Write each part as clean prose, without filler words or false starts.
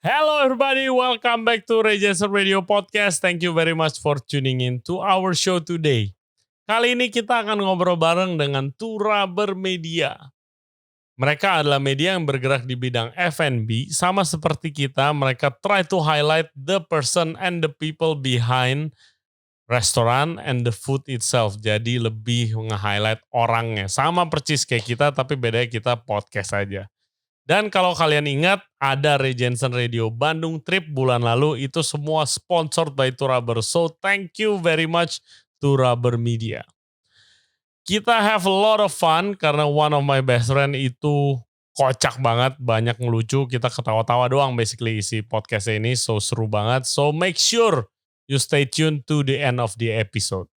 Hello everybody, welcome back to Ray Jensen Radio Podcast. Thank you very much for tuning in to our show today. Kali ini kita akan ngobrol bareng dengan Turaber Media. Mereka adalah media yang bergerak di bidang F&B. Sama seperti kita, mereka try to highlight the person and the people behind restaurant and the food itself. Jadi lebih nge-highlight orangnya. Sama persis kayak kita, tapi bedanya kita podcast aja. Dan kalau kalian ingat, ada Ray Jensen Radio Bandung Trip bulan lalu, itu semua sponsored by Turaber. So thank you very much Turaber Media. Kita have a lot of fun karena one of my best friend itu kocak banget, banyak ngelucu, kita ketawa-tawa doang basically isi podcast ini, so seru banget. So make sure you stay tuned to the end of the episode.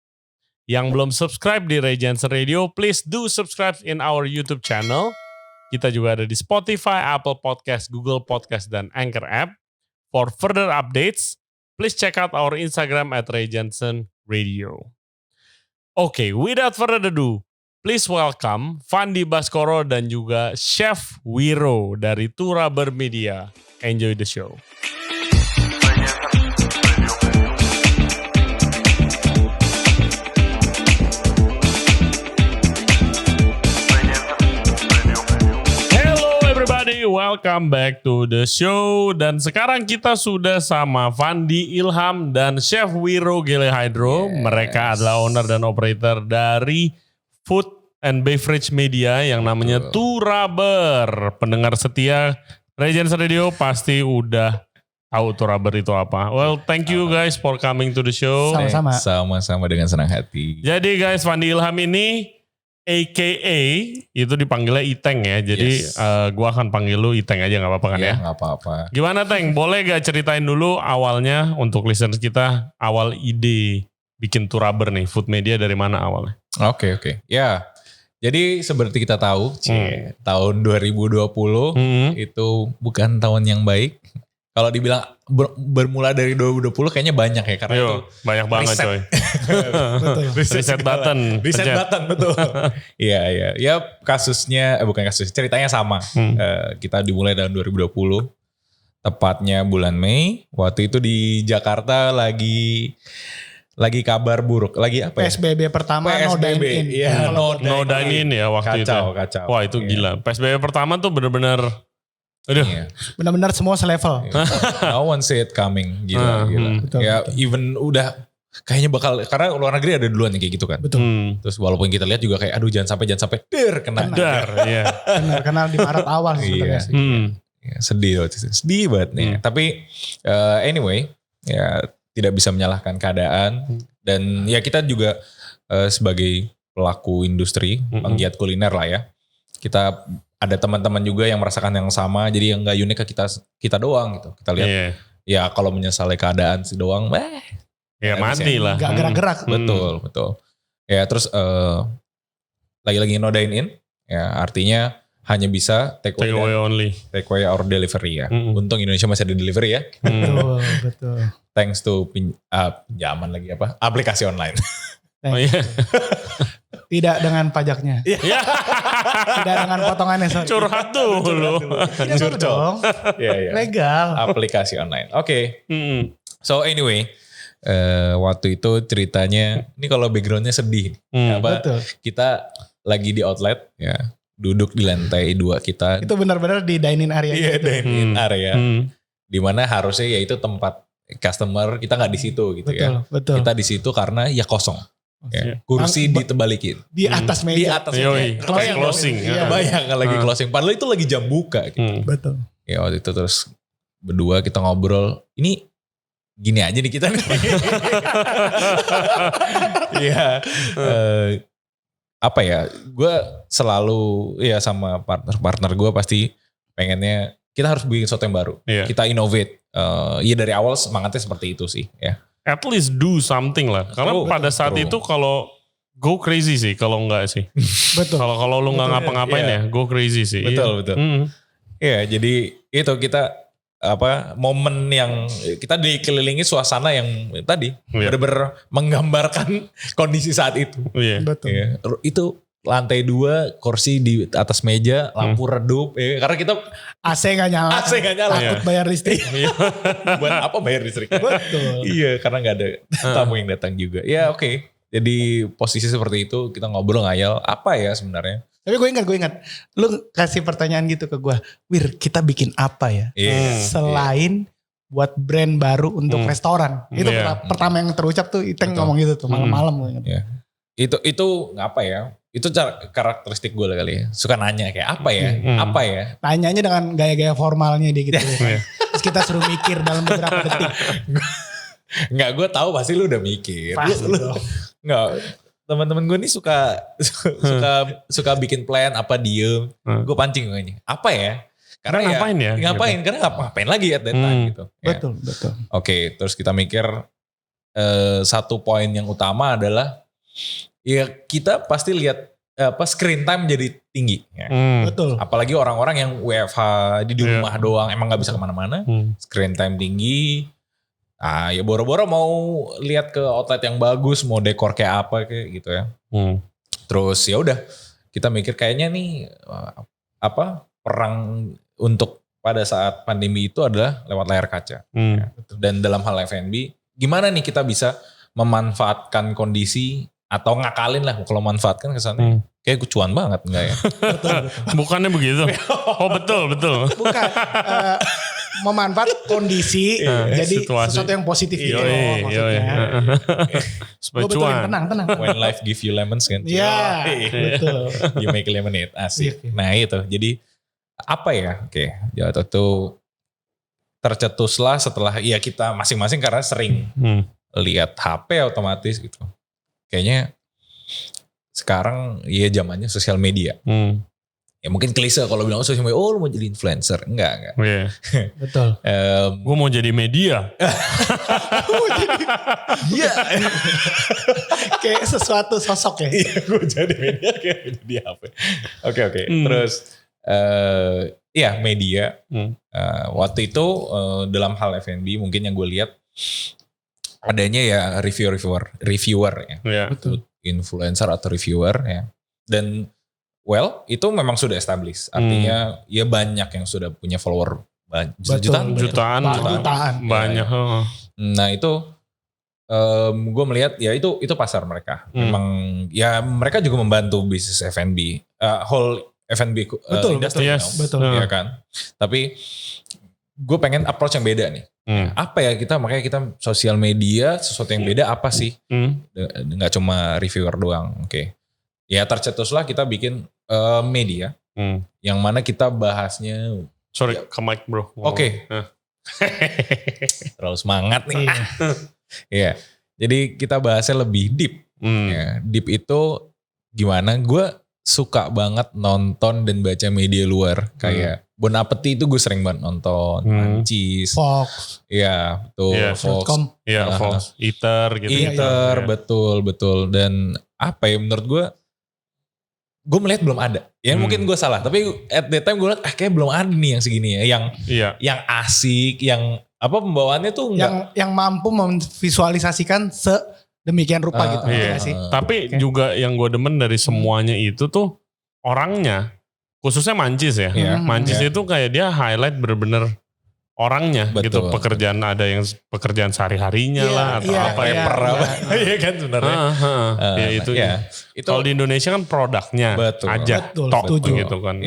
Yang belum subscribe di Ray Jensen Radio, please do subscribe in our YouTube channel. Kita juga ada di Spotify, Apple Podcast, Google Podcast, dan Anchor App. For further updates, please check out our Instagram at Ray Jensen Radio. Okay, without further ado, please welcome Fandi Baskoro dan juga Chef Wiro dari Turaber Media. Enjoy the show. Welcome back to the show. Dan sekarang kita sudah sama Fandi Ilham dan Chef Wiro Gelehydro. Yes. Mereka adalah owner dan operator dari Food and Beverage Media yang namanya Turaber. Pendengar setia Ray Jensen Radio pasti udah tahu Turaber itu apa. Well, thank you guys for coming to the show. Sama-sama. Sama-sama dengan senang hati. Jadi guys, Fandi Ilham ini AKA itu dipanggilnya Iteng ya. Jadi gua akan panggil lu Iteng aja gak apa-apa kan ya? Gak apa-apa. Gimana Teng? Boleh gak ceritain dulu awalnya untuk listeners kita, awal ide bikin Turaber nih, food media dari mana awalnya? Oke. Ya, jadi seperti kita tahu, tahun 2020 itu bukan tahun yang baik. Kalau dibilang bermula dari 2020 kayaknya banyak ya. Karena itu banyak banget reset. coy. Reset button, betul. Iya. Ya kasusnya, bukan kasus, ceritanya sama. Kita dimulai tahun 2020. Tepatnya bulan Mei. Waktu itu di Jakarta lagi kabar buruk. Lagi apa ya? PSBB pertama PSBB, no dine-in. Iya, no dine-in ya waktu itu. Kacau. Wah itu gila. PSBB pertama tuh bener-bener benar-benar semua selevel. No one see it coming. Gila. Betul, ya betul. even udah kayaknya bakal, karena luar negeri ada duluan yang kayak gitu kan. Betul. Terus walaupun kita lihat juga kayak aduh jangan sampai kena. Iya. Benar, di Maret awal sebenarnya sih. Ya, sedih banget nih. Tapi anyway, ya tidak bisa menyalahkan keadaan. Dan ya kita juga sebagai pelaku industri, penggiat kuliner lah ya. Kita ada teman-teman juga yang merasakan yang sama, jadi yang gak unik ke kita doang gitu. Kita lihat, ya kalau menyesali keadaan sih doang, ya mati lah. Gak gerak-gerak. Betul. Ya terus lagi-lagi no dine in, ya artinya hanya bisa take away only. Take away or delivery ya. Untung Indonesia masih ada delivery ya. Betul. Thanks to pinjaman lagi apa? Aplikasi online. Tidak dengan pajaknya. Tidak dengan potongannya. Sorry. Curhat dulu. Tidak dong. Iya. Legal. Aplikasi online. Oke. So anyway, waktu itu ceritanya, ini kalau backgroundnya sedih. Betul. Kita lagi di outlet, ya duduk di lantai 2 kita. Itu benar-benar di dining area. Iya, dining area. Dimana harusnya ya itu tempat customer, kita nggak di situ gitu. Betul. Kita di situ karena ya kosong. Ya, kursi ditebalikin di atas meja. Di atas meja. Closing. Kebayang lagi closing. Padahal itu lagi jam buka gitu. Betul. Ya waktu itu terus berdua kita ngobrol. Ini gini aja nih kita nih. Iya. Apa ya? Gue selalu ya sama partner gue pasti pengennya kita harus bikin sesuatu yang baru. Kita innovate. Ya dari awal semangatnya seperti itu sih ya. At least do something lah. Karena pada saat itu kalau go crazy sih kalau enggak sih. Betul. Kalau lu enggak ngapa-ngapain ya go crazy sih. Betul. Iya, jadi itu kita momen yang kita dikelilingi suasana yang tadi benar-benar menggambarkan kondisi saat itu. Iya. Betul. Itu lantai 2, kursi di atas meja, lampu redup. Ya, karena kita AC nggak nyala. AC nggak nyala. Takut bayar listrik. Buat apa bayar listrik? Betul. Iya, karena nggak ada tamu yang datang juga. Ya oke. Jadi posisi seperti itu kita ngobrol ngayal apa ya sebenarnya. Tapi gue ingat. Lu kasih pertanyaan gitu ke gue. Wir, kita bikin apa ya? Selain buat brand baru untuk restoran. Itu pertama yang terucap tuh Iteng ngomong gitu tuh malam-malam. Gue ingat. Itu apa ya? Itu karakteristik gue kali ya. Suka nanya kayak apa ya? Apa ya? Tanyanya dengan gaya-gaya formalnya dia gitu. Terus kita suruh mikir dalam beberapa detik. Enggak, gue tahu pasti lu udah mikir. Enggak, teman-teman gue nih suka bikin plan apa diem. Gue pancing kayaknya. Apa ya? Karena ngapain ya? Ngapain? Karena ngapain lagi at that time gitu. Betul. Oke, terus kita mikir satu poin yang utama adalah ya kita pasti lihat screen time jadi tinggi. Ya. Betul. Apalagi orang-orang yang WFH di rumah doang emang nggak bisa kemana-mana. Screen time tinggi. Ya boro-boro mau lihat ke outlet yang bagus, mau dekor kayak apa kayak gitu ya. Terus ya udah kita mikir kayaknya nih perang untuk pada saat pandemi itu adalah lewat layar kaca. Ya. Dan dalam hal F&B, gimana nih kita bisa memanfaatkan kondisi atau ngakalin lah kalau manfaatkan kesannya. Kayak cuan banget enggak ya? Betul. Bukannya begitu. Oh betul. Bukan. Memanfaat kondisi jadi situasi. sesuatu yang positif gitu maksudnya. Supaya cuan. Tenang. When life give you lemons kan. Iya, betul. You make lemonade, asik. Nah itu, jadi apa ya? Oke, jatuh tuh tercetuslah setelah kita masing-masing karena sering lihat HP otomatis gitu. Kayaknya sekarang zamannya sosial media. Ya mungkin klise kalau bilang sosial media, lu mau jadi influencer. Enggak. Yeah. Betul. Gue mau jadi media. Iya. Kayak sesuatu sosok ya. Iya, gue jadi media kayak jadi apa. Oke. Terus media. Waktu itu dalam hal F&B mungkin yang gue lihat adanya ya reviewer ya. Yeah. Betul. Influencer atau reviewer ya. Dan itu memang sudah established. Artinya ya banyak yang sudah punya follower jutaan. Banyak. Nah itu gue melihat ya itu pasar mereka. Memang ya mereka juga membantu bisnis F&B, whole F&B industry. Betul. Ya kan. Tapi gue pengen approach yang beda nih. Apa ya makanya kita sosial media sesuatu yang beda apa sih? Nggak cuma reviewer doang. Oke. Ya tercetuslah kita bikin media yang mana kita bahasnya. Sorry, ke mic bro. Oke. Terlalu semangat nih. Iya. Jadi kita bahasnya lebih deep. Ya, deep itu gimana? Gue suka banget nonton dan baca media luar. Kayak Bon Appetit itu gue sering banget nonton. Mancis. Fox. Iya betul. Fox. Iya Fox. Eater gitu. Eater betul. Dan apa ya menurut gue melihat belum ada. Ya mungkin gue salah. Tapi at that time gue lihat kayak belum ada nih yang segini ya. Yang asik. Yang pembawaannya tuh enggak. Yang mampu memvisualisasikan sedemikian rupa gitu. Iya. Sih? Tapi juga yang gue demen dari semuanya itu tuh orangnya. Khususnya Mancis ya. Mancis itu kayak dia highlight bener-bener orangnya. Gitu. Pekerjaan sehari-harinya lah. Atau apa. Iya kan sebenarnya. Itu. Kalau di Indonesia kan produknya aja. Setuju. Gitu kan.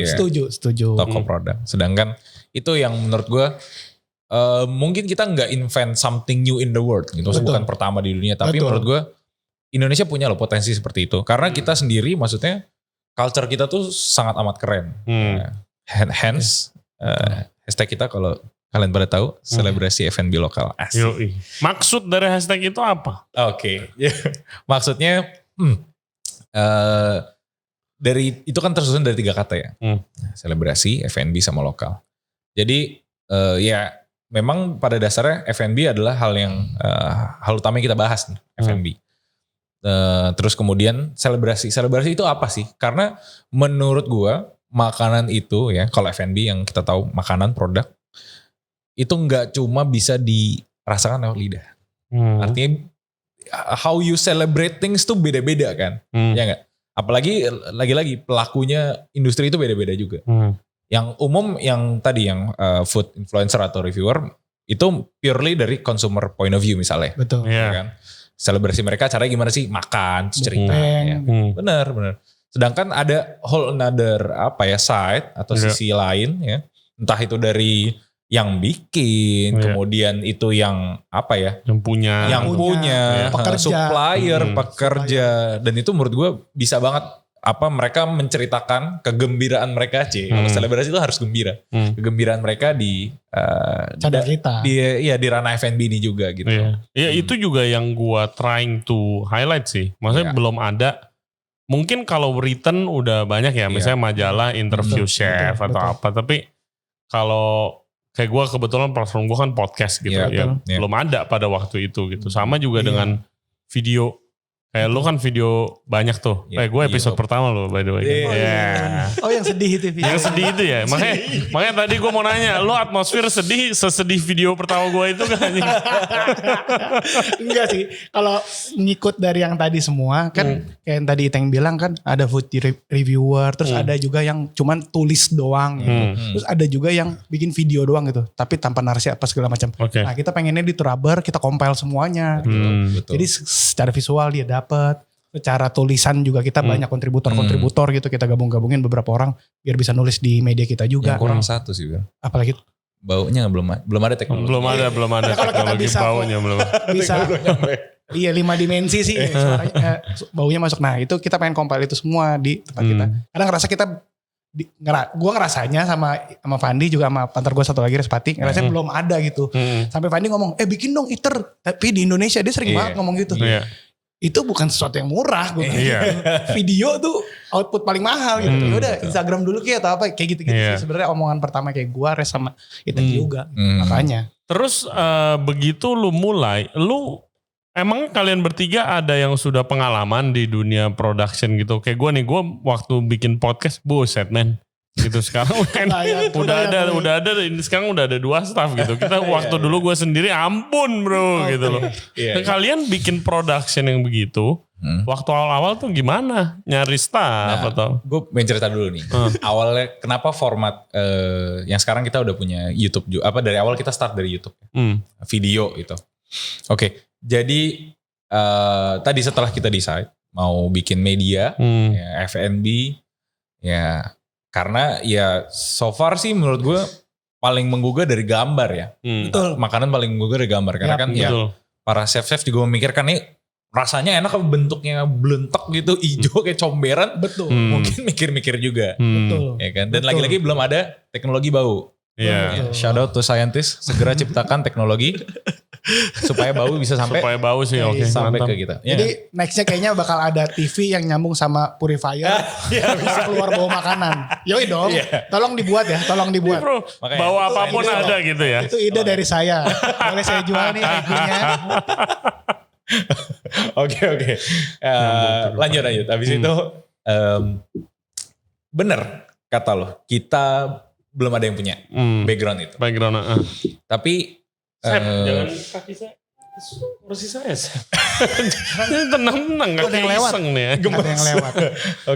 Setuju. Toko produk. Sedangkan itu yang menurut gue mungkin kita nggak invent something new in the world gitu. Bukan pertama di dunia. Tapi menurut gue Indonesia punya loh potensi seperti itu. Karena kita sendiri maksudnya culture kita tuh sangat amat keren. Hence hashtag kita kalau kalian pada tahu selebrasi F&B lokal. Asik. Maksud dari hashtag itu apa? Oke. Maksudnya dari itu kan tersusun dari 3 kata ya. Selebrasi, F&B sama lokal. Jadi ya memang pada dasarnya F&B adalah hal utama yang kita bahas nih, F&B. Terus kemudian selebrasi itu apa sih? Karena menurut gua makanan itu ya, kalau F&B yang kita tahu makanan produk itu nggak cuma bisa dirasakan lewat lidah. Artinya how you celebrate things tuh beda-beda kan, ya nggak? Apalagi lagi-lagi pelakunya industri itu beda-beda juga. Yang umum yang tadi yang food influencer atau reviewer itu purely dari consumer point of view misalnya. Betul. Ya kan? Selebrasi mereka caranya gimana sih? Makan, cerita. Ya. Benar. Sedangkan ada whole another side atau sisi lain ya. Entah itu dari yang bikin, kemudian itu yang yang punya, pekerja, supplier, pekerja, dan itu menurut gue bisa banget mereka menceritakan kegembiraan mereka Kalau selebrasi itu harus gembira, kegembiraan mereka di cadar kita, di ranah F&B ini juga gitu. Iya itu juga yang gue trying to highlight sih, maksudnya belum ada. Mungkin kalau written udah banyak ya, misalnya majalah interview chef atau apa, tapi kalau kayak gue kebetulan platform gue kan podcast gitu belum ada pada waktu itu gitu. Sama juga dengan video. Kayak lu kan video banyak tuh. Gue episode pertama lo by the way. Oh yang sedih itu video. Yang sedih itu ya. Makanya tadi gue mau nanya, lu atmosfer sesedih video pertama gue itu kan? Enggak sih. Kalau ngikut dari yang tadi semua kan kayak yang tadi Iteng bilang kan ada food reviewer, terus ada juga yang cuman tulis doang gitu. Terus ada juga yang bikin video doang gitu, tapi tanpa narasi apa segala macam. Nah, kita pengennya di Turaber kita compile semuanya gitu. Jadi secara visual dia dapat, secara tulisan juga kita banyak kontributor gitu, kita gabungin beberapa orang biar bisa nulis di media kita juga. Yang kurang satu sih, Bang. Apalagi baunya belum ada teknologi. Belum ada kalau kita teknologi baunya belum. Bisa. Iya 5 dimensi sih suaranya, baunya masuk. Nah itu kita pengen compile itu semua di tempat kita. Karena ngerasa kita gue ngerasanya sama Fandi juga sama partner gue satu lagi Respati ngerasanya belum ada gitu. Sampai Fandi ngomong bikin dong iter, tapi di Indonesia dia sering banget ngomong gitu. Itu bukan sesuatu yang murah gue. Video tuh output paling mahal gitu. Ya udah Instagram dulu kayak atau apa kayak gitu-gitu sih. Sebenarnya omongan pertama kayak gue Res sama Iteng juga. Makanya. Terus begitu lu mulai, emang kalian bertiga ada yang sudah pengalaman di dunia production gitu? Kayak gue nih, waktu bikin podcast, buset men. Gitu sekarang kan udah ada sekarang udah ada 2 staff gitu. Kita waktu dulu gue sendiri ampun bro gitu loh. Kalian bikin production yang begitu, waktu awal-awal tuh gimana? Nyari staff atau? Gue pengen cerita dulu nih. Awalnya kenapa format yang sekarang kita udah punya YouTube juga. Dari awal kita start dari YouTube. Video gitu. Oke. Jadi tadi setelah kita decide mau bikin media, F&B, ya karena ya so far sih menurut gue paling menggugah dari gambar ya. Betul. Makanan paling menggugah dari gambar karena kan para chef-chef juga memikirkan nih rasanya enak kalau bentuknya belentok gitu, hijau kayak comberan. Betul. Mungkin mikir-mikir juga. Betul. Ya kan? Dan lagi-lagi belum ada teknologi bau. Shout out to scientist, segera ciptakan teknologi supaya bau bisa sampai sampai ke kita. Jadi nextnya kayaknya bakal ada TV yang nyambung sama purifier bisa keluar bau makanan. Yoi dong, tolong dibuat ya, Bro, bau apapun ada gitu ya. Itu ide dari saya. Boleh saya jual nih idenya. Oke. Lanjut. Habis itu bener kata lo, kita belum ada yang punya background itu. Tapi jangan kaki saya. Kursi saya. Tenang, ada yang lewat. Nih ya. Ada yang lewat.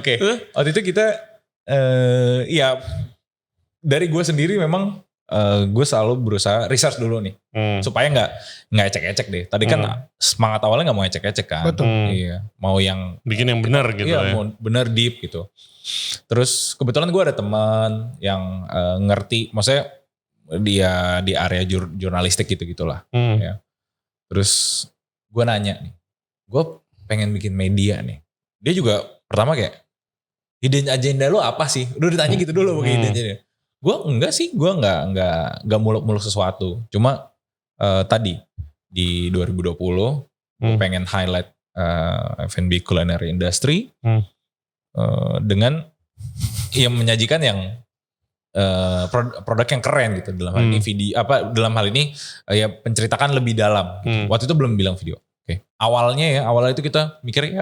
Oke. Waktu itu kita dari gue sendiri memang gue selalu berusaha research dulu nih. Supaya nggak ecek-ecek deh. Tadi kan semangat awalnya nggak mau ecek-ecek kan. Betul. Iya. Mau yang bikin yang benar gitu ya. Mau benar deep gitu. Terus kebetulan gue ada teman yang ngerti, maksudnya dia di area jurnalistik gitu-gitulah. Ya. Terus gue nanya nih, gue pengen bikin media nih. Dia juga pertama kayak, hidden agenda lo apa sih? Udah ditanya gitu dulu pakai hidden agenda. Gue enggak sih, gue enggak muluk-muluk sesuatu. Cuma tadi di 2020 gue pengen highlight F&B culinary industry. Dengan yang menyajikan yang produk yang keren gitu dalam hal ini video dalam hal ini ya penceritakan lebih dalam gitu. Waktu itu belum bilang video. Awalnya itu kita mikir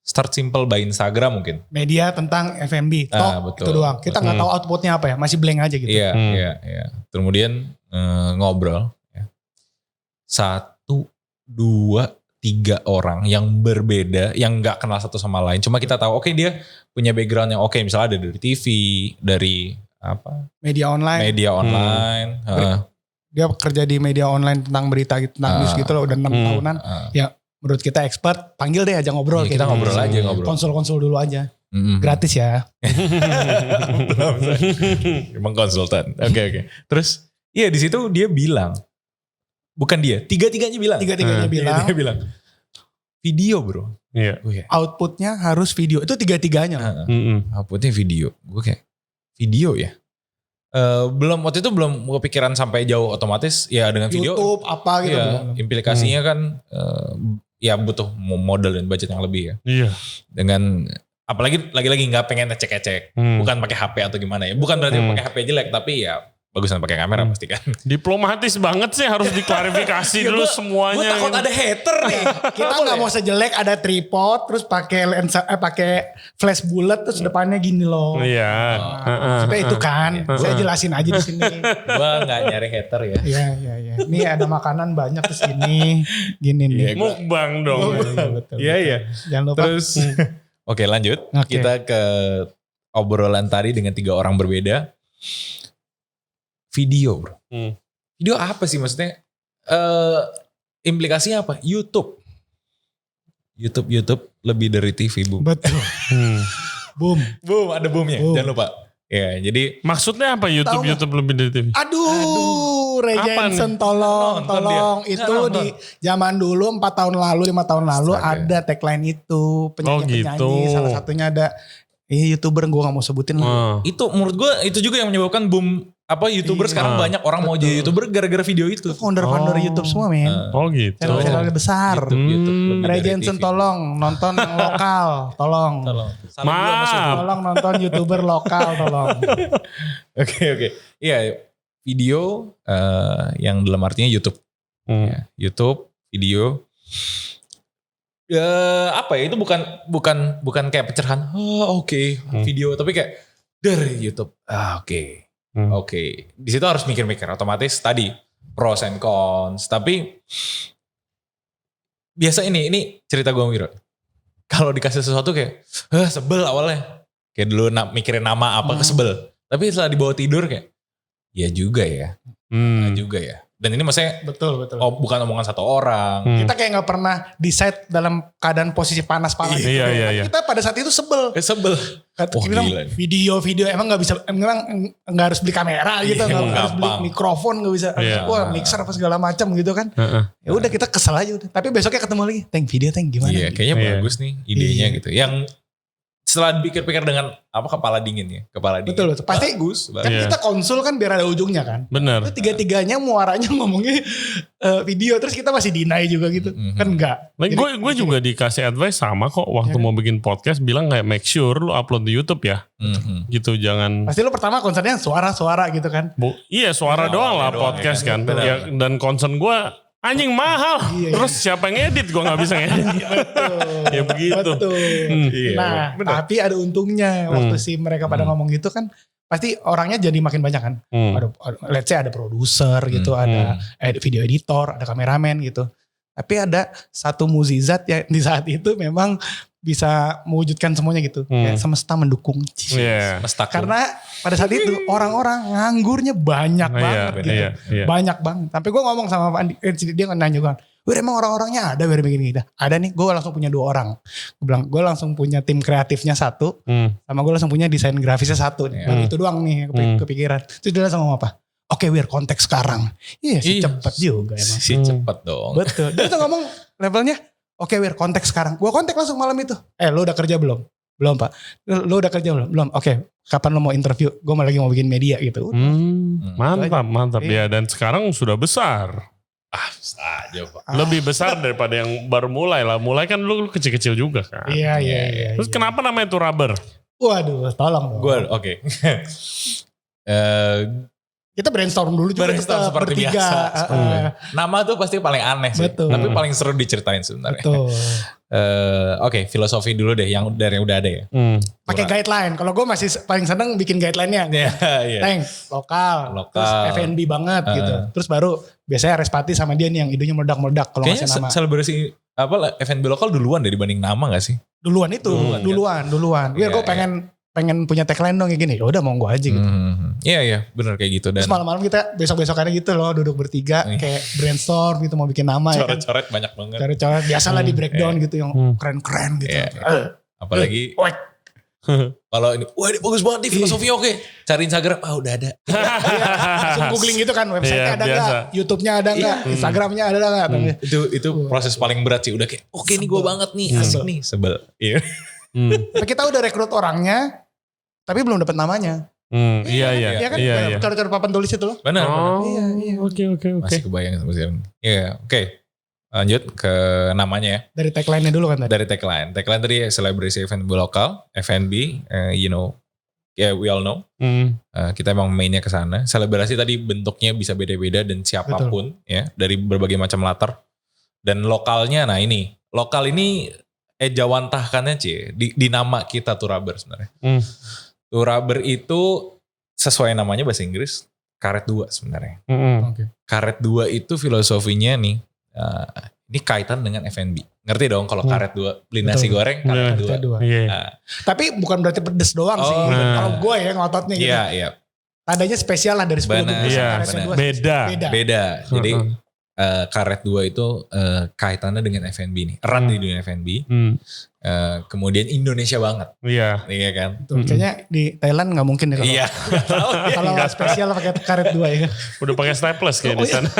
start simple by Instagram mungkin media tentang F&B betul, itu doang kita nggak tahu outputnya apa ya, masih blank aja gitu. Iya. Kemudian ngobrol ya. 1, 2, 3 orang yang berbeda, yang nggak kenal satu sama lain. Cuma kita tahu, oke, dia punya background yang oke, misalnya ada dari TV, dari Media online. media online. Dia kerja di media online tentang berita gitu, tentang news gitu loh, udah 6 tahunan. Ya menurut kita expert, panggil deh aja ngobrol. Kita ngobrol aja, ngobrol. Konsul-konsul dulu aja. Gratis ya. Emang konsultan. Oke. Terus, iya di situ dia bilang, bukan dia, tiga-tiganya bilang. Tiga-tiganya bilang. Dia bilang, video bro. Iya. Outputnya harus video. Itu tiga-tiganya. Outputnya video. Gue kayak, video ya? Belum, waktu itu belum kepikiran sampai jauh, otomatis ya dengan video. YouTube apa gitu. Ya, implikasinya kan ya butuh modal dan budget yang lebih ya. Iya. Dengan, apalagi lagi-lagi nggak pengen ngecek-ngecek. Bukan pakai HP atau gimana ya. Bukan berarti pakai HP jelek, tapi ya bagusan pakai kamera pasti kan. Diplomatis banget sih, harus diklarifikasi dulu semuanya. Gue takut ada hater nih. Kita nggak mau sejelek, ada tripod, terus pakai lensa, pakai flash bullet, terus depannya gini loh. Iya. Supaya itu kan, saya jelasin aja di sini. Gue nggak nyari hater ya. Iya. Nih ada makanan banyak terus gini nih. Mukbang dong. Betul. Iya. Jangan lupa. Terus, oke lanjut. Oke. Kita ke obrolan tadi dengan 3 orang berbeda. Video bro. Video apa sih maksudnya? Implikasinya apa? YouTube lebih dari TV, boom. Betul. Boom. Boom, ada boomnya. Boom. Jangan lupa. Ya, jadi maksudnya apa YouTube lebih dari TV? Aduh, Ray Apa Jensen nih? tolong. Nonton dia. Itu di zaman dulu 4 tahun lalu, 5 tahun lalu Astaga. ada tagline itu. Penyanyi-penyanyi, gitu. salah satunya ada YouTuber gue gak mau sebutin lah. itu menurut gue itu juga yang menyebabkan boom YouTuber sekarang banyak orang mau jadi YouTuber gara-gara video itu. Founder-founder YouTube semua men. Oh gitu. Channel besar. YouTube lebih Ray dari Jensen TV. tolong nonton yang lokal, tolong. Maaf. Tolong nonton YouTuber lokal, tolong. Oke. Iya, video yang dalam artinya YouTube. Ya, YouTube, video. Apa ya, itu bukan kayak pencerahan. Oke, video, tapi kayak dari YouTube. Oke. Di situ harus mikir-mikir. Otomatis tadi pros and cons. Tapi biasa ini cerita gue Wiro. Kalau dikasih sesuatu kayak sebel awalnya. Kayak dulu mikirin nama apa kesebel. Tapi setelah dibawa tidur kayak ya juga ya. Nah juga ya. Dan ini maksudnya Betul. bukan omongan satu orang. Kita kayak gak pernah decide dalam keadaan posisi panas gitu. Iya. Kita pada saat itu sebel. Sebel. Kata Wah, bilang gila nih. video emang nggak bisa, emang nggak harus beli kamera gitu, Iya, nggak harus beli gampang. mikrofon, nggak bisa, Iya. wah mixer apa segala macam gitu kan. Ya udah kita kesel aja udah. Tapi besoknya ketemu lagi, video gimana? Iya, kayaknya Iya. bagus nih idenya Iya. gitu. Yang setelah dipikir-pikir dengan kepala dingin. Betul. Pasti bagus. kan Iya. kita konsul kan biar ada ujungnya kan. Bener. Itu tiga-tiganya muaranya ngomongnya video, terus kita masih deny juga gitu. Kan enggak. Gue juga dikasih advice sama kok waktu mau bikin podcast, bilang kayak make sure lu upload di YouTube ya. Gitu, jangan. Pasti lo pertama concernnya suara-suara gitu kan. Iya, suara doang lah doang, podcast ya. kan. Benar. Ya, dan concern gue anjing mahal. Iya. Terus siapa yang edit? Gue gak bisa ngedit. Ya begitu. Betul. Iya, Nah, benar. tapi ada untungnya waktu si mereka pada ngomong gitu kan, pasti orangnya jadi makin banyak kan. Let's say ada produser gitu, ada video editor, ada kameramen gitu. Tapi ada satu mukjizat yang di saat itu memang bisa mewujudkan semuanya gitu. Kayak semesta mendukung. Iya. Karena pada saat itu orang-orang nganggurnya banyak banget gitu. Iya. Banyak banget. Sampai gue ngomong sama Andi, dia nanya juga, "Wir, emang orang-orangnya ada wir begini?" Ada nih, gue langsung punya 2 orang. Gue bilang, gue langsung punya tim kreatifnya 1, sama gue langsung punya desain grafisnya 1. Baru itu doang nih kepikiran. Terus dia langsung ngomong apa? Oke Wir, konteks sekarang. Iya sih, cepet juga emang. Si cepet dong. Betul. Dia tuh ngomong levelnya, oke Wir, konteks sekarang. Gue kontak langsung malam itu. Lo udah kerja belum? Belum Pak. Lo udah kerja belum? Belum. Oke, kapan lo mau interview? Gue lagi mau bikin media gitu. Mantap Iya. ya. Dan sekarang sudah besar. Bisa aja Pak. Lebih besar daripada yang baru mulai lah. Mulai kan lu kecil-kecil juga kan. Iya. Terus kenapa namanya itu rubber? Waduh, tolong dong. Gue oke. Kita brainstorm dulu juga. Brainstorm kita seperti bertiga. biasa. Nama tuh pasti paling aneh sih. Betul. Tapi paling seru diceritain sebenarnya. Betul. Oke, filosofi dulu deh yang dari yang udah ada ya. Pakai guideline. Kalau gue masih paling seneng bikin guideline-nya. Iya. Tank, lokal. Terus F&B banget gitu. Terus baru biasanya Respati sama dia nih yang idenya meledak-meledak kalau Kayaknya ngasih nama. selebrasi F&B lokal duluan dibanding nama gak sih? Duluan itu, duluan. Wir gue pengen punya tagline dong kayak gini. Ya udah mau gue aja gitu. Iya benar kayak gitu. Dan terus malam-malam kita besok-besokannya gitu loh duduk bertiga kayak brainstorm gitu mau bikin nama ya kan. coret-coret banyak banget. Coret-coret biasalah di breakdown gitu yang keren-keren gitu. Apalagi kalau ini, wah ini bagus banget nih filosofinya oke. Cari Instagram, udah ada. Langsung googling gitu kan, website-nya ada nggak, YouTube-nya ada nggak, Instagram-nya ada nggak. Itu proses paling berat sih. Udah kayak, oke nih gue banget nih, asik nih, sebel. Iya. Tapi kita udah rekrut orangnya, tapi belum dapat namanya. Iya kan, iya. Coret-coret papan tulis itu loh. Benar. Iya. Oke. Masih kebayang sama sekarang. Iya, oke. Lanjut ke namanya ya. Dari tagline-nya dulu kan tadi. Dari tagline. Tagline tadi Celebrity F&B lokal, F&B, we all know. Kita emang mainnya ke sana. Selebrasi tadi bentuknya bisa beda-beda dan siapapun ya, dari berbagai macam latar. Dan lokalnya, nah ini. Lokal ini ejawantahkannya di nama kita Turaber sebenarnya. Turaber itu sesuai namanya bahasa Inggris, karet 2 sebenarnya. Karet 2 itu filosofinya nih, ini kaitan dengan F&B. Ngerti dong kalau karet 2, beli nasi goreng karet 2. Tapi bukan berarti pedes doang sih. Kalau gue ya ngototnya gitu. Iya. Tandanya spesial lah dari 10 bungkus. Beda. Jadi karet 2 itu kaitannya dengan F&B nih. Erat di dunia F&B. Kemudian Indonesia banget. Iya kan. Tuh, kayaknya di Thailand gak mungkin deh kalau spesial pakai karet 2 ya. Udah pakai staples kayak di sana.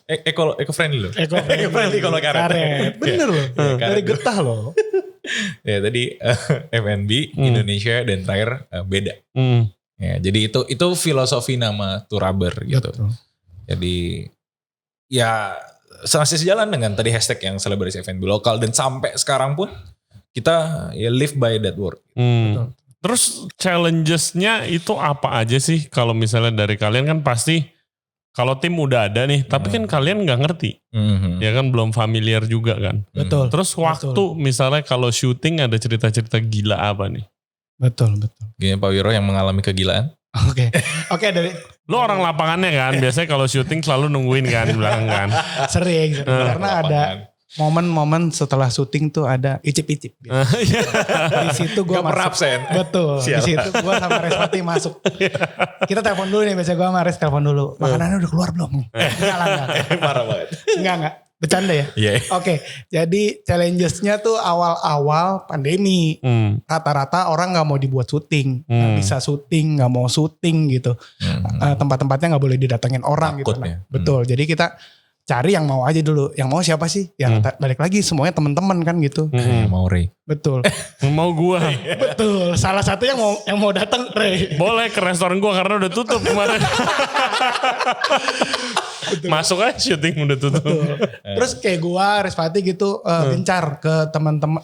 Eco-friendly loh. Eco-friendly kalau karet. Bener loh. Dari getah loh. Ya tadi F&B, Indonesia dan terakhir beda. Ya, jadi itu filosofi nama Turaber gitu. Betul. Jadi ya masih sejalan dengan tadi hashtag yang selebrasi F&B lokal dan sampai sekarang pun kita ya live by that word. Terus challenges-nya itu apa aja sih kalau misalnya dari kalian kan pasti kalau tim udah ada nih, tapi kan kalian nggak ngerti, ya kan belum familiar juga kan. Betul. Terus waktu misalnya kalau syuting ada cerita-cerita gila apa nih? Betul. Gini Pak Wiro yang mengalami kegilaan. Oke dari lo orang lapangannya kan, biasanya kalau syuting selalu nungguin kan di belakang kan. Sering. Karena ada momen-momen setelah syuting tuh ada icip-icip. Di situ gue masuk. Betul. Di situ gue sama Respati masuk. Kita telepon dulu nih, biasa gue sama Res telepon dulu. Makanannya udah keluar belum? Enggak. Parah banget. Enggak. Bercanda ya? Iya. Oke. Jadi challenges-nya tuh awal-awal pandemi. Rata-rata orang gak mau dibuat syuting. Gak bisa syuting, gak mau syuting gitu. Tempat-tempatnya gak boleh didatengin orang gitu. Nah, betul. Jadi kita cari yang mau aja dulu. Yang mau siapa sih? Ya balik lagi semuanya teman-teman kan gitu. Mau Ray. Betul. Mau gua. Betul. Salah satu yang mau datang Ray. Boleh ke restoran gua karena udah tutup kemarin. Masuk aja syuting udah tutup. Terus kayak gua Respati gitu gencar ke teman-teman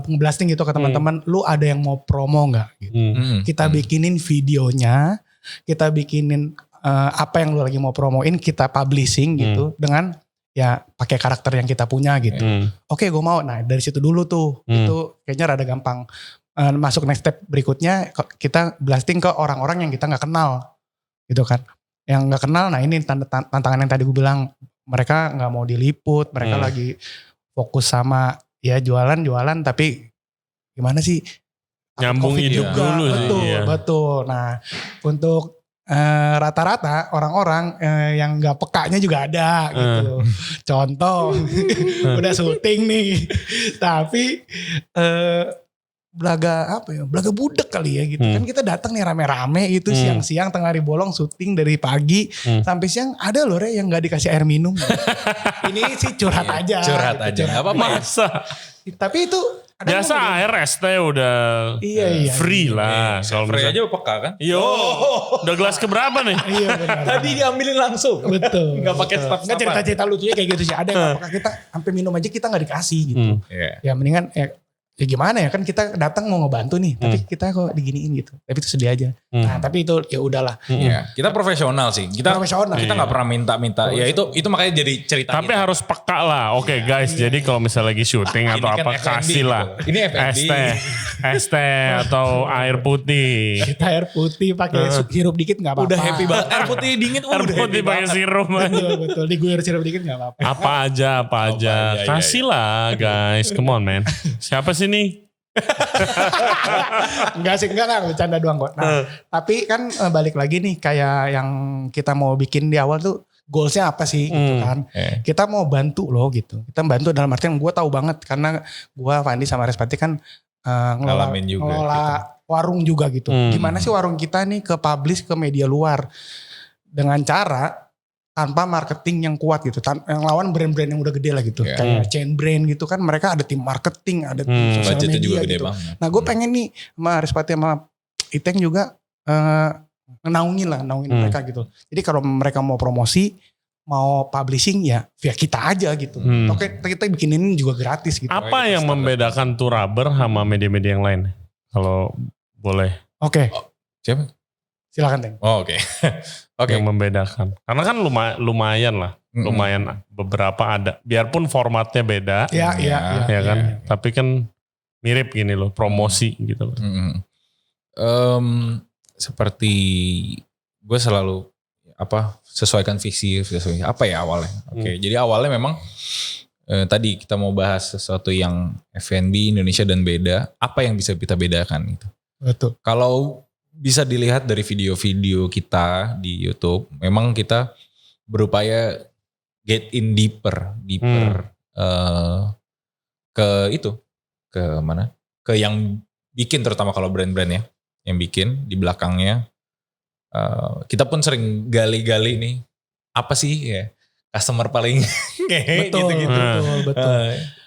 ngeblasting gitu ke teman-teman, lu ada yang mau promo nggak gitu. Kita bikinin videonya, kita bikinin apa yang lu lagi mau promoin, kita publishing gitu dengan ya pakai karakter yang kita punya gitu. Oke, gue mau. Nah, dari situ dulu tuh. Itu kayaknya rada gampang. Masuk next step berikutnya kita blasting ke orang-orang yang kita nggak kenal. Gitu kan. Yang nggak kenal, nah ini tantangan yang tadi gue bilang, mereka nggak mau diliput, mereka lagi fokus sama ya jualan tapi gimana sih? Nyambung hidup dulu sih. Betul. Nah, untuk rata-rata orang-orang yang nggak pekanya juga ada gitu. Contoh, udah syuting nih, tapi belaga budak kali ya gitu. Kan kita datang nih rame-rame gitu siang-siang tengah hari bolong syuting dari pagi sampai siang, ada loh Re yang gak dikasih air minum. Ini sih curhat aja. Curhat aja. Apa masa? Tapi itu biasa air ST udah free lah. Kalau free aja peka kan? Udah gelas keberapa nih? Iya benar. Tadi diambilin langsung. Betul. Gak pakai staf. Nggak cerita-cerita lucunya kayak gitu sih. Ada yang peka kita sampai minum aja kita gak dikasih gitu. Ya mendingan ya gimana ya, kan kita datang mau ngebantu nih, tapi kita kok diginiin gitu. Tapi itu sedih aja. Nah, tapi itu ya udahlah. Ya, kita profesional sih. Kita Profesional. Kita nggak pernah minta-minta. Ya itu makanya jadi cerita. Tapi harus peka lah. Oke guys, jadi kalau misalnya lagi syuting atau Ini kan apa F&B kasih lah. gitu. Ini F&B. Es teh atau air putih. Kita air putih pakai sirup dikit nggak apa-apa. Udah happy banget. Air putih dingin. Air putih pakai sirup. Betul, diguyur sirup dikit nggak apa-apa. Apa aja. iya, Kasih lah guys. Come on man. Siapa sih nih? Enggak, bercanda doang kok. Nah, tapi kan balik lagi nih kayak yang kita mau bikin di awal tuh goalsnya apa sih gitu kan. Kita mau bantu loh gitu. Kita bantu dalam artian gue tahu banget karena gue Fandi sama Respati kan ngelola gitu. warung juga gitu. Gimana sih warung kita nih ke publish ke media luar dengan cara tanpa marketing yang kuat gitu. Yang lawan brand-brand yang udah gede lah gitu. Kayak chain brand gitu kan. Mereka ada tim marketing, ada tim sosial budgetnya media juga gede gitu. banget. Nah gue pengen nih sama Respati sama Iteng juga naungin mereka gitu. Jadi kalau mereka mau promosi, mau publishing ya via kita aja gitu. Oke, kita bikin ini juga gratis gitu. Apa yang membedakan Turaber sama media-media yang lain? Kalau boleh. Oke. Siapa? Silakan Teng. Oh, oke. Oke. Yang membedakan. Karena kan lumayan lah. Lumayan beberapa ada. Biarpun formatnya beda. Iya. Ya kan. Tapi kan mirip gini loh. Promosi gitu loh. Seperti gue selalu sesuaikan visi apa ya awalnya. Oke. Jadi awalnya memang tadi kita mau bahas sesuatu yang F&B Indonesia dan beda. Apa yang bisa kita bedakan gitu. Betul. Kalau bisa dilihat dari video-video kita di YouTube, memang kita berupaya get in deeper ke mana? Ke yang bikin, terutama kalau brand-brand ya, yang bikin di belakangnya. Kita pun sering gali-gali nih, apa sih ya customer paling betul.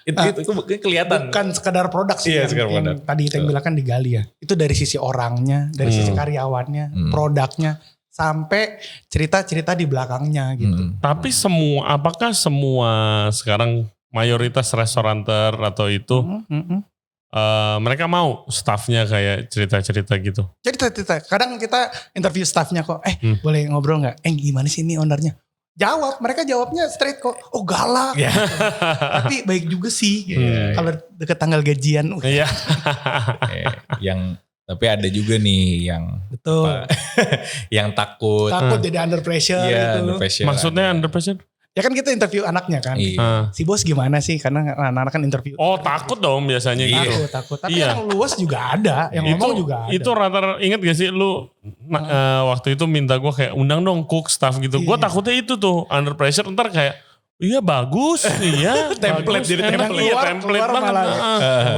Itu kelihatan. Bukan sekedar produk sih Iya, yang tadi Teng bilang kan digali ya. Itu dari sisi orangnya, dari sisi karyawannya, produknya, sampai cerita-cerita di belakangnya gitu. Tapi apakah semua sekarang mayoritas restoranter atau itu mereka mau staffnya kayak cerita-cerita gitu? Cerita. Kadang kita interview staffnya kok, boleh ngobrol nggak? Gimana sih ini ownernya? Mereka jawabnya straight kok. Oh galak. Yeah. Tapi baik juga sih. Kalau deket tanggal gajian. Iya. Tapi ada juga nih yang betul. yang takut jadi under pressure gitu. Under pressure. Maksudnya under pressure? Ya kan kita interview anaknya kan. Si bos gimana sih? Karena anak-anak kan interview. Oh takut dong biasanya gitu. Takut. Tapi yang luas juga ada. Yang ngomong juga ada. Itu rata-rata inget gak sih lu waktu itu minta gue kayak undang dong cook staff gitu. Gue takutnya itu tuh under pressure ntar kayak iya bagus. Iya template bagus, jadi enak, template. Iya template banget.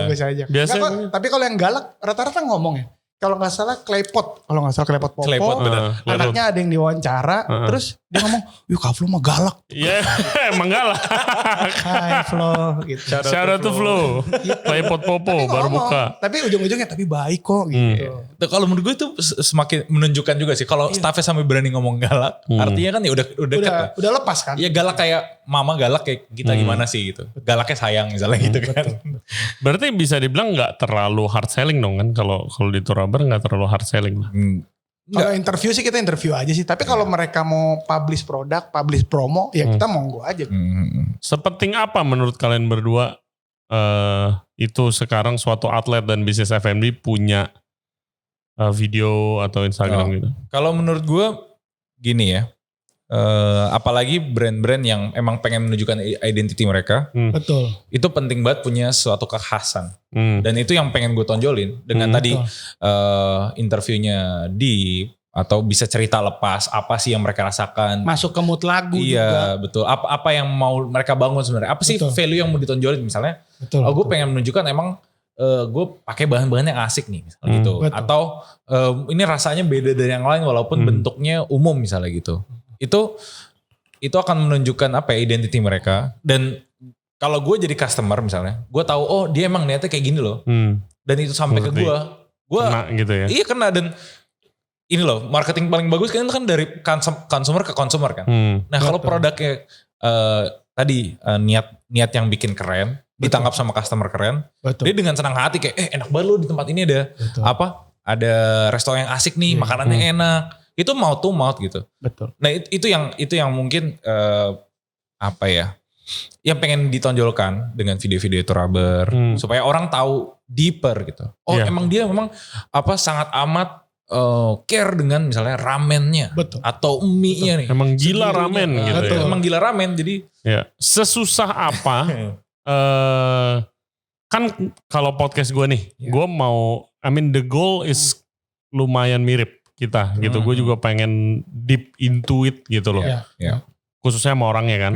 Bagus aja. Biasanya. Tapi kalau yang galak rata-rata ngomong ya. Kalau nggak salah Klepot Popo, anaknya ada yang diwawancara, terus dia ngomong, yuk Kak Flo mah galak. Iya, emang galak. Hai Flo, gitu. Shout out to Flo, Klepot Popo baru buka. Tapi ujung-ujungnya tapi baik kok gitu. Kalau menurut gue itu semakin menunjukkan juga sih. Kalau staffnya sampai berani ngomong galak, artinya kan ya udah dekat. Udah lepas kan? Ya galak kayak mama galak kayak kita gimana sih gitu. Galaknya sayang misalnya gitu kan. Berarti bisa dibilang nggak terlalu hard selling dong kan kalau di Turaber nggak terlalu hard selling lah. Kalau interview sih kita interview aja sih. Tapi kalau mereka mau publish produk, publish promo, ya kita monggo aja. Sepenting apa menurut kalian berdua itu sekarang suatu atlet dan bisnis F&B punya video atau Instagram gitu? Kalau menurut gue gini ya. Apalagi brand-brand yang emang pengen menunjukkan identity mereka. Betul. Itu penting banget punya suatu kekhasan. Dan itu yang pengen gue tonjolin. Dengan tadi interviewnya atau bisa cerita lepas apa sih yang mereka rasakan. Masuk ke mood lagu juga. Iya betul. Apa yang mau mereka bangun sebenarnya. Apa sih value yang mau ditonjolin misalnya. Gue pengen menunjukkan emang gue pakai bahan-bahan yang asik nih misalnya gitu. Betul. Atau ini rasanya beda dari yang lain walaupun bentuknya umum misalnya gitu. Itu akan menunjukkan apa ya identity mereka. Dan kalau gue jadi customer misalnya, gue tahu oh dia emang niatnya kayak gini loh. Dan itu sampai ke gue kena gitu ya. Iya kena. Dan ini loh marketing paling bagus kan dari consumer ke consumer kan. Nah kalau produknya tadi niat yang bikin keren, ditangkap sama customer keren. Betul. Dia dengan senang hati kayak enak banget lo di tempat ini ada Betul. ada restoran yang asik nih, makanannya enak. Itu mouth to mouth gitu. Betul. Nah itu yang mungkin yang pengen ditonjolkan dengan video-video Tourabber supaya orang tahu deeper gitu. Oh emang dia memang sangat amat care dengan misalnya ramennya. Betul. Atau mie-nya nih. Emang gila ramen gitu Betul. ya. Emang gila ramen jadi. Ya. Sesusah apa? Kan kalau podcast gue nih, gue mau, the goal is lumayan mirip kita gitu. Gue juga pengen deep into it gitu loh. Iya. Khususnya sama orangnya kan.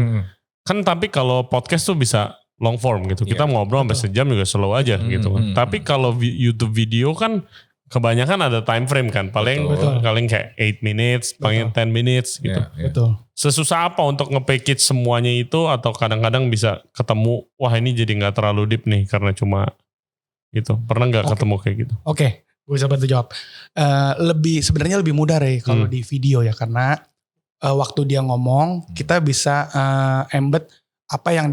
Kan tapi kalau podcast tuh bisa long form gitu. Kita ngobrol sampai sejam juga slow aja gitu kan. Tapi kalau YouTube video kan kebanyakan ada time frame kan. Paling kayak 8 minutes, paling 10 minutes gitu. Betul. Sesusah apa untuk nge-package semuanya itu atau kadang-kadang bisa ketemu, wah ini jadi gak terlalu deep nih karena cuma gitu. Pernah gak ketemu kayak gitu? Oke, gue bisa bantu jawab. Sebenarnya lebih mudah Ray kalau di video ya, karena waktu dia ngomong kita bisa embed apa yang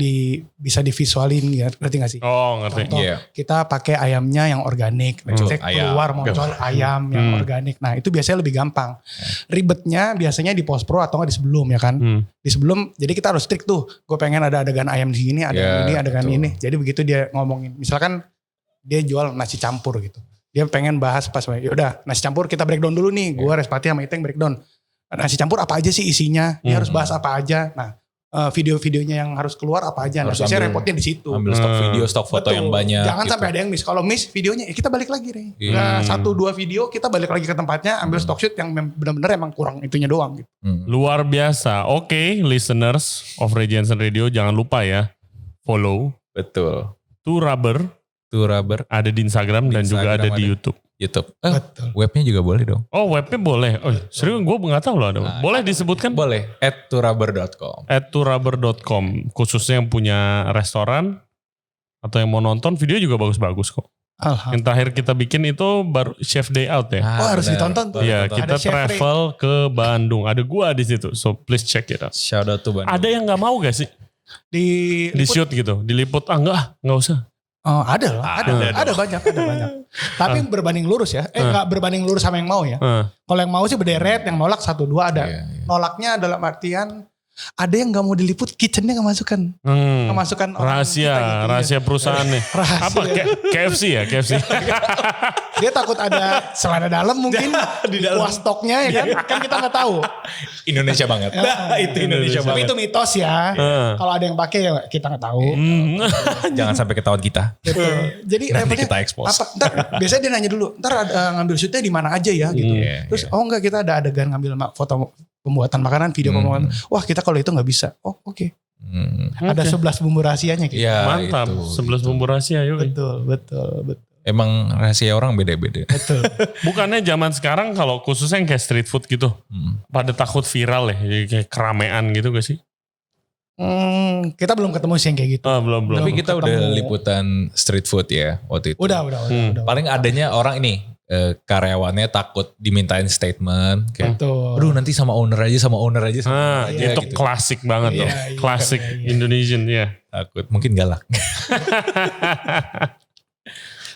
bisa divisualin, ngerti gak sih? Oh ngerti. Contoh, kita pakai ayamnya yang organik, cek keluar muncul ayam yang organik. Nah itu biasanya lebih gampang. Ribetnya biasanya di post pro atau nggak di sebelum ya kan? Di sebelum, jadi kita harus trik tuh. Gue pengen ada adegan ayam di sini, ada ini, adegan ini. Jadi begitu dia ngomongin, misalkan dia jual nasi campur gitu. Dia pengen bahas pas, yaudah nasi campur kita breakdown dulu nih. Gue Respati sama Iteng breakdown. Nasi campur apa aja sih isinya? Dia harus bahas apa aja. Nah video-videonya yang harus keluar apa aja. Nah, biasanya repotnya di situ. Ambil stok video, stok foto yang banyak. Jangan sampai ada yang miss. Kalau miss videonya, kita balik lagi Ray. Nah, 1-2 video kita balik lagi ke tempatnya, ambil stok shoot yang benar-benar emang kurang itunya doang gitu. Luar biasa. Oke, listeners of Regensen Radio, jangan lupa ya follow. Betul. Tourabber ada di Instagram dan juga ada di YouTube. Betul. Webnya juga boleh dong. Oh webnya boleh. Oh serius gue nggak tahu loh ada. Boleh disebutkan? Boleh. @tourabber.com. @tourabber.com. Khususnya yang punya restoran atau yang mau nonton video juga bagus-bagus kok. Yang terakhir kita bikin itu baru Chef Day Out ya. Harus ditonton tuh. Iya kita travel ke Bandung. Ada gua di situ. So please check it out. Shout out to Bandung. Ada yang nggak mau gak sih di shoot gitu, diliput? Nggak usah. Oh, ada banyak. Tapi berbanding lurus ya. Enggak berbanding lurus sama yang mau ya. Kalau yang mau sih berderet, yang nolak 1-2 ada. Nolaknya dalam artian ada yang nggak mau diliput, kitchennya nggak masukkan. Nggak masukkan rahasia perusahaan nih. Apa KFC ya? KFC. Dia takut ada celana dalam mungkin di dalam stoknya ya kan kita nggak tahu. Indonesia banget. Itu Indonesia banget. Tapi itu mitos ya. Kalau ada yang pakai ya kita nggak tahu. Jangan sampai ketahuan kita. Jadi nanti kita expose. Ntar biasanya dia nanya dulu, ntar ngambil shootnya di mana aja ya gitu. Terus enggak, kita ada adegan ngambil foto pembuatan makanan, video pembuatan. Wah kita kalau itu nggak bisa. Oh oke. Ada 11 bumbu rahasianya gitu. Ya, mantap. 11 bumbu rahasia yuk. Betul. Emang rahasia orang beda-beda. Betul. Bukannya zaman sekarang kalau khususnya yang kayak street food gitu, pada takut viral ya, jadi kayak keramaian gitu gak sih? Kita belum ketemu sih yang kayak gitu. Belum. Tapi kita udah liputan street food ya waktu itu. Udah. Paling adanya orang ini, karyawannya takut dimintain statement. Kayak, aduh nanti sama owner aja. Itu gitu. Klasik banget tuh. Klasik Indonesian ya. Takut, mungkin galak.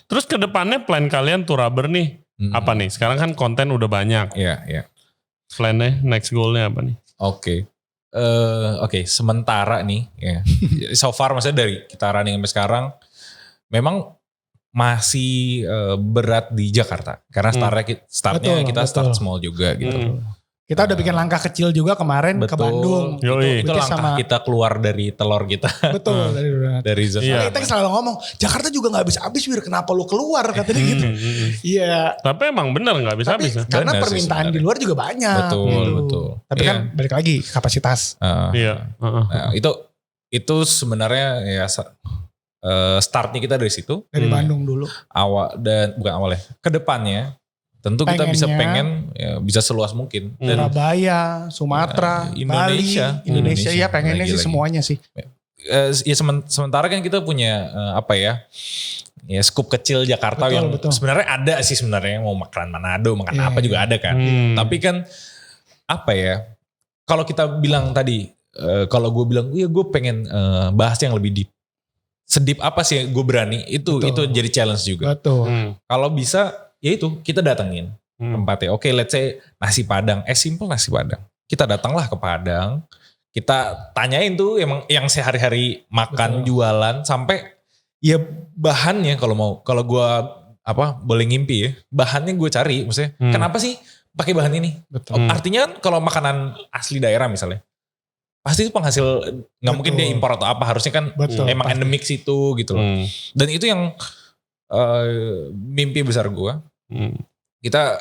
Terus ke depannya plan kalian Tourabber nih apa nih? Sekarang kan konten udah banyak. Iya. Plannya, next goalnya apa nih? Oke, sementara nih ya. So far maksudnya dari kita running sampai sekarang memang masih berat di Jakarta. Karena startnya kita start small juga gitu. Kita udah bikin langkah kecil juga kemarin ke Bandung. Itu langkah kita keluar dari telur kita. Betul. dari zona. Iya. Kita selalu ngomong, Jakarta juga gak habis-habis Wir, kenapa lu keluar katanya gitu. Iya. Tapi emang bener gak habis-habis. Karena permintaan di luar juga banyak. Betul. Tapi kan balik lagi kapasitas. Iya. Nah, itu sebenarnya ya startnya kita dari situ. Dari Bandung dulu. Bukan awalnya. Kedepannya tentu kita pengen ya, bisa seluas mungkin. Surabaya, Sumatera, Indonesia. Bali, Indonesia ya pengennya sih semuanya sih. Ya sementara kan kita punya ya skup kecil Jakarta betul. Sebenarnya ada sih sebenarnya mau makan Manado, makan apa juga ada kan. Tapi kan kalau kita bilang tadi kalau gue bilang, iya gue pengen bahas yang lebih deep. Sedip apa sih gue berani, itu jadi challenge juga. Betul. Kalau bisa, ya itu kita datengin tempatnya. Oke, let's say nasi Padang, simple nasi Padang. Kita datanglah ke Padang, kita tanyain tuh emang yang sehari-hari makan, jualan, sampai ya bahannya kalau gue boleh ngimpi ya, bahannya gue cari, maksudnya kenapa sih pakai bahan ini? Betul. Artinya kan kalau makanan asli daerah misalnya, pasti itu penghasil, nggak mungkin dia impor atau apa, harusnya kan emang endemik situ gitu loh. Dan itu yang mimpi besar gue. Kita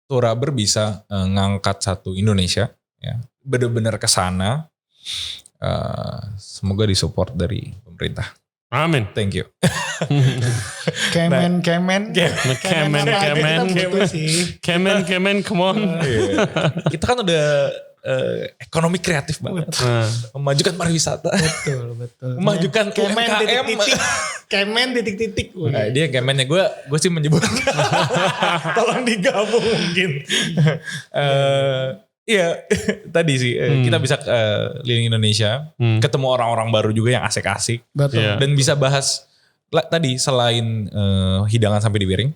Touraber bisa ngangkat satu Indonesia, ya, benar-benar ke sana. Semoga disupport dari pemerintah. Amin. Thank you. Kemen. Kemen, come on. Kita kan udah ekonomi kreatif banget. Memajukan pariwisata. Betul. Memajukan Kemen UMKM. Kemen titik-titik. Nah, dia kemennya gue sih menyebut. Tolong digabung mungkin. Iya, tadi sih kita bisa keliling Indonesia, ketemu orang-orang baru juga yang asik-asik. Betul. Dan bisa bahas tadi selain hidangan sampai di piring,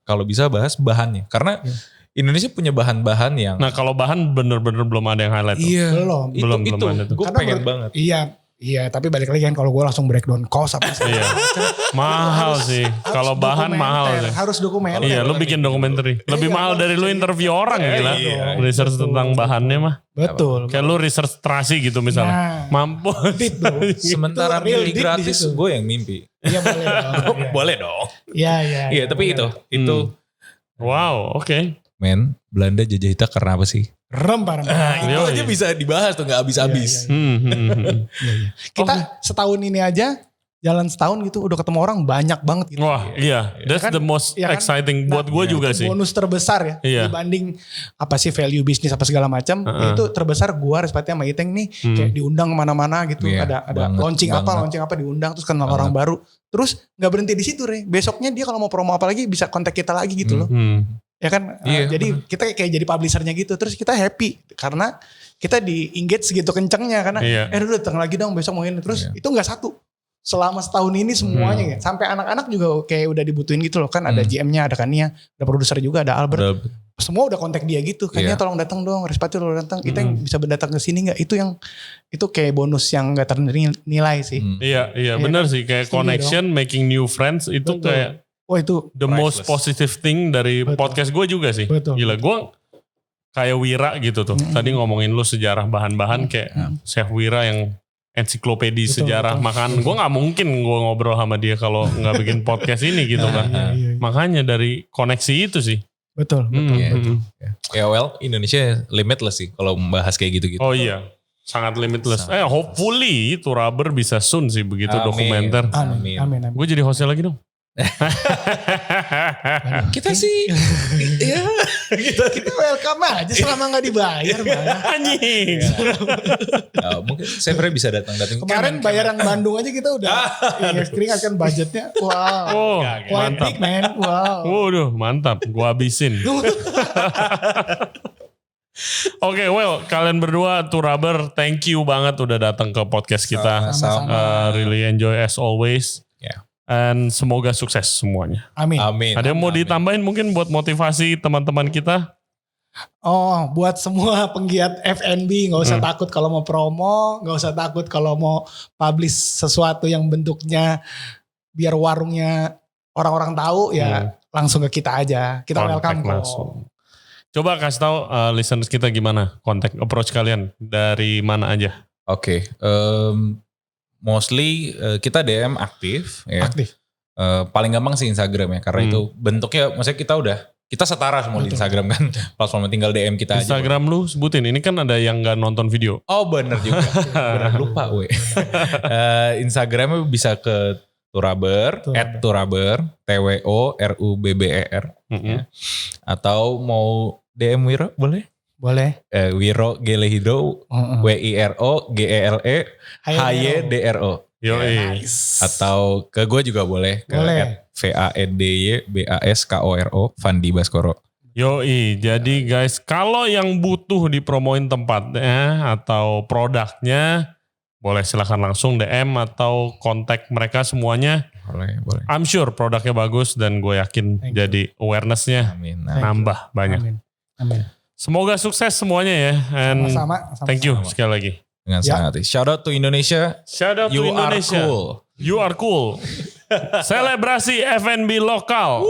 kalau bisa bahas bahannya. Karena Indonesia punya bahan-bahan yang... Nah kalau bahan bener-bener belum ada yang highlight. Iya. Belum. Itu ada tuh. gue pengen banget. Iya, tapi balik lagi kan kalau gue langsung breakdown cost apa sih. Iya. Mahal sih. Kalau bahan mahal sih. Harus dokumenter. Iya, lu bikin dokumenter. Lebih mahal dari lu interview orang gila. Research tentang bahannya mah. Betul. Kayak lu research terasi gitu misalnya. Mampus. Sementara milih gratis gue yang mimpi. Iya boleh dong. Boleh dong. Iya, tapi itu. Wow, oke. Men, Belanda jajah kita karena apa sih? Rempah. Itu aja bisa dibahas tuh, gak habis-habis. Kita setahun ini aja, jalan setahun gitu udah ketemu orang banyak banget gitu. Wah iya, that's the most exciting buat gue juga sih. Bonus terbesar ya, dibanding apa sih value bisnis apa segala macam, itu terbesar gue respectnya sama Iteng nih, kayak diundang kemana-mana gitu, ada launching apa diundang, terus kenal orang baru. Terus gak berhenti di situ Re, besoknya dia kalau mau promo apa lagi bisa kontak kita lagi gitu loh. Ya kan, jadi kita kayak jadi publishernya gitu, terus kita happy karena kita di engage segitu kencengnya karena udah datang lagi dong besok mau ini, terus itu nggak satu, selama setahun ini semuanya ya, sampai anak-anak juga kayak udah dibutuhin gitu loh kan, ada GM-nya, ada Kania, ada produser juga, ada Albert, semua udah kontak dia gitu, Kania tolong datang dong, Respati tolong datang, kita yang bisa datang ke sini nggak, itu kayak bonus yang nggak ternilai sih. Iya benar sih, kayak connection, making new friends itu kayak itu the most positive thing dari podcast gue juga sih. Gila, gue kayak Wira gitu tuh. Tadi ngomongin lu sejarah bahan-bahan kayak Chef Wira yang ensiklopedi sejarah makanan. Gue gak mungkin gue ngobrol sama dia kalau gak bikin podcast ini gitu kan. Makanya dari koneksi itu sih. Betul. Ya well, Indonesia limitless sih kalau membahas kayak gitu-gitu. Oh iya. Sangat limitless. Hopefully Touraber bisa soon sih begitu dokumenter. Amin. Gue jadi hostnya lagi dong. Kita sih kita welcome aja selama nggak dibayar anjing. Mungkin saya bisa datang kemarin bayar yang Bandung aja kita udah keringat kan budgetnya. Wow, mantap man. Waduh mantap, gua habisin. Oke, kalian berdua Touraber, thank you banget udah datang ke podcast kita. Really enjoy as always. And semoga sukses semuanya. Amin. Ada yang mau ditambahin mungkin buat motivasi teman-teman kita? Oh, buat semua penggiat F&B gak usah takut kalau mau promo, gak usah takut kalau mau publish sesuatu yang bentuknya biar warungnya orang-orang tahu ya langsung ke kita aja. Kita welcome kok. Coba kasih tahu listeners kita gimana contact approach kalian dari mana aja? Oke. Mostly kita DM aktif. Paling gampang sih Instagram ya, karena itu bentuknya, maksudnya kita setara semua di Instagram kan, platformnya tinggal DM kita Instagram aja. Lu sebutin, ini kan ada yang gak nonton video. Oh bener juga, bener lupa Instagramnya bisa ke Touraber, @Touraber, TWORUBBER, atau mau DM Wiro boleh? Boleh. Wiro Gelehidro, WIRO GELE HYDRO. Nice. Atau ke gue juga boleh. Ke VANDYBASKORO, Fandi Baskoro. Yoi, jadi guys, kalau yang butuh dipromoin tempatnya atau produknya, boleh silahkan langsung DM atau kontak mereka semuanya. Boleh. I'm sure produknya bagus dan gue yakin Thank you. jadi awarenessnya Amin. nambah banyak. Amin. Semoga sukses semuanya ya. And Sama-sama. thank you sekali lagi. Dengan Ya. senang hati. Shout out to Indonesia. Shout out to You are Indonesia. cool. You are cool. Selebrasi F&B lokal.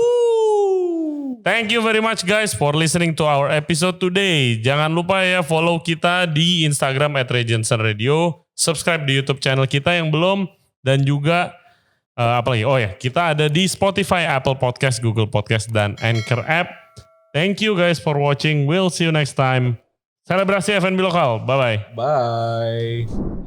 Thank you very much guys for listening to our episode today. Jangan lupa ya follow kita di Instagram @regensenradio, subscribe di YouTube channel kita yang belum, dan juga apa lagi? Oh ya, kita ada di Spotify, Apple Podcast, Google Podcast, dan Anchor app. Thank you guys for watching. We'll see you next time. Selebrasi F&B lokal. Bye-bye. Bye.